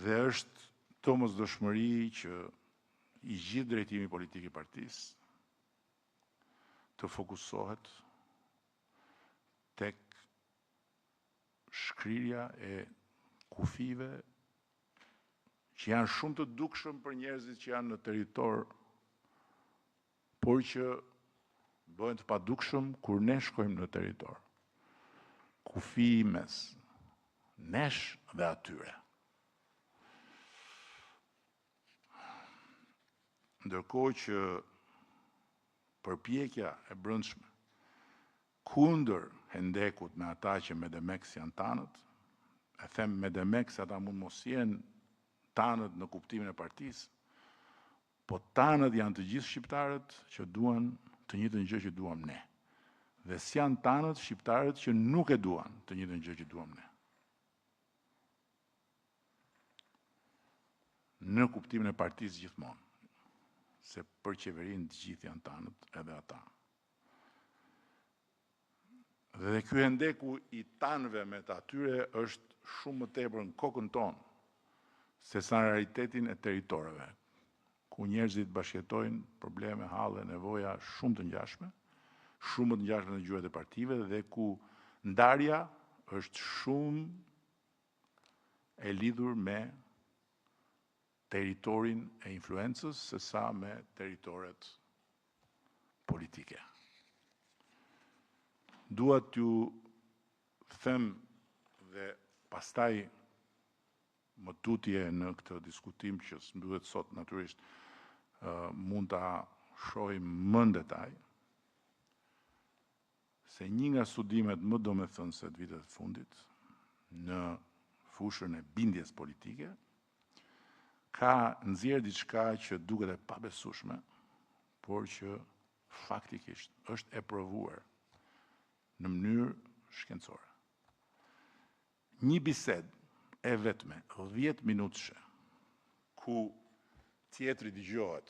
Dhe është domosdoshmëri që i gjithë drejtimi politik i partisë të fokusohet tek shkrirja e kufive që janë shumë të dukshëm për njerëzit që janë në territor, por që bëhen të padukshëm kur ne shkojmë në territor. Kufi mes nesh dhe atyre. Ndërkohë që përpjekja e brendshme kundër Hendekut me ata që me Demex janë tanët, e them me Demex ata mund mos jenë tanët në kuptimin e partisë, po tanët janë të gjithë shqiptarët që duan të njëjtën gjë që duam ne. Dhe s'janë tanët shqiptarët që nuk e duan të njëjtën gjë që duam ne. Në kuptimin e partisë gjithmonë, se për qeverinë të gjithë janë tanët edhe ata. Dhe ky Hendeku i tanëve me të atyre është shumë më tepër në kokën tonë se sa në realitetin e territoreve, ku njerëzit bashkëjetojnë probleme, halle, nevoja shumë të ngjashme, shumë të ngjashme në gjuhët e partive dhe ku ndarja është shumë e lidhur me territorin e influencës se sa me territoret politike. Dua t'ju them dhe pastaj më tutje në këtë diskutim që s'mbyllet sot natyrisht mund ta shohim më në detaj, se një nga studimet më domethënëse të vitet të fundit në fushën e bindjes politike ka nxjerrë diçka që duket e pabesueshme, por që faktikisht është e provuar në mënyrë shkencore. Një bisedë e vetme 10 minutëshe ku tjetri dëgjohet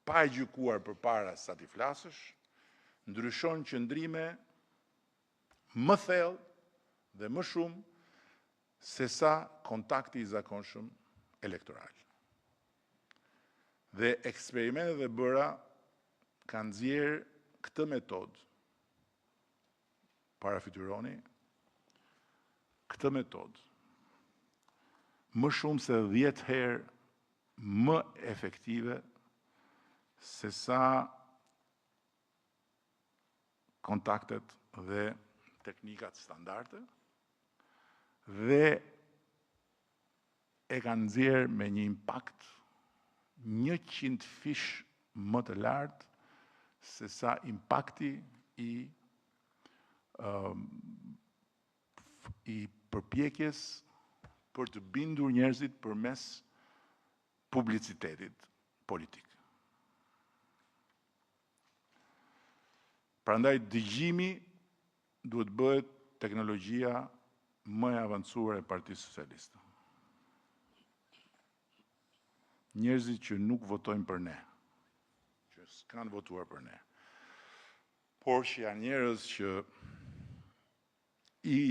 pa e gjykuar përpara sa ti flasësh, ndryshon qëndrime më thellë dhe më shumë se sa kontakti i zakonshëm elektoral. Dhe eksperimentet e bëra kanë nxjerrë këtë metodë, parafytyroni, këtë metodë më shumë se 10 herë më efektive se sa kontaktet dhe teknikat standarde dhe e kanë nxjerrë me një impakt 100 fish më të lartë se sa impakti i përpjekjes për të bindur njerëzit përmes publicitetit politik. Prandaj dëgjimi duhet bëhet teknologjia më e avancuar e Partisë Socialiste. Njerëzit që nuk votojnë për ne, që s'kanë votuar për ne, por që janë njerëz që i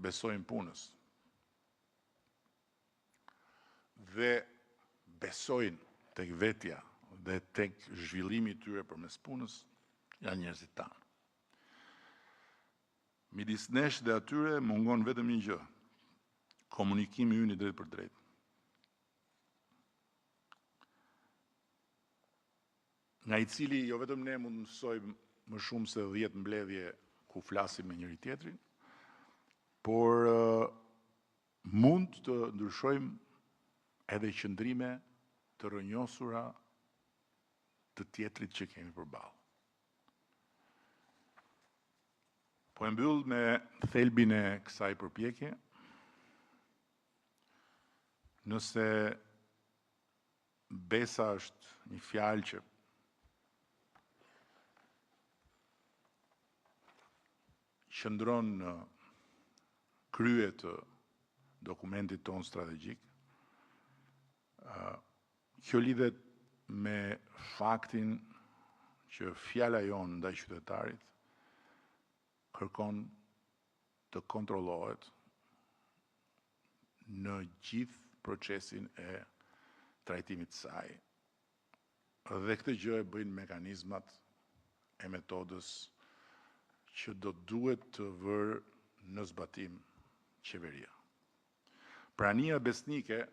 besojnë punës dhe besojnë tek vetja dhe tek zhvillimi i tyre përmes punës, janë njerëzit tanë. Midis nesh dhe atyre mungon vetëm një gjë, komunikimi ynë i drejtë për drejtë. Nga i cili jo vetëm ne mund mësojmë më shumë se 10 mbledhje ku flasim me njëri tjetrin, por mund të ndryshojmë edhe qëndrime të rrënjosura të tjetrit që kemi përballë. Po e mbyll me thelbin e kësaj përpjekje, nëse besa është një fjalë që qëndron në krye të dokumentit tonë strategjik, kjo lidhet me faktin që fjala jonë ndaj qytetarit kërkon të kontrollohet në gjithë procesin e trajtimit saj. Dhe këtë gjë e bëjnë mekanizmat e metodës që do duhet të vërë në zbatim qeveria. Prania besnike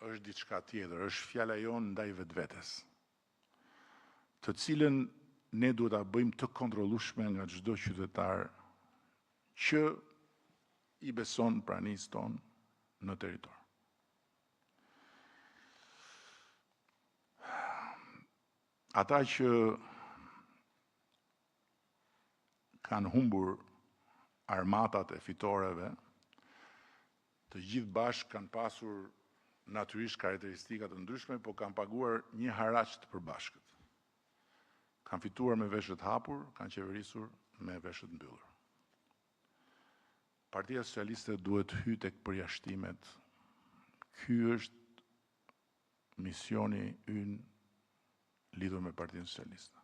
është diçka tjetër, është fjala jonë ndaj vetvetes, të cilën ne duhet ta bëjmë të kontrollueshme nga çdo qytetar që i beson pranisë tonë në territor. Ata që kanë humbur armatat e fitoreve, të gjithë bashkë kanë pasur natyrisht karakteristika të ndryshme, po kanë paguar një haraq të përbashkët. Kanë fituar me veshët hapur, kanë qeverisur me veshët mbyllur. Partia Socialiste duhet hyjë tek përjashtimet. Ky është misioni ynë lidhur me Partinë Socialiste.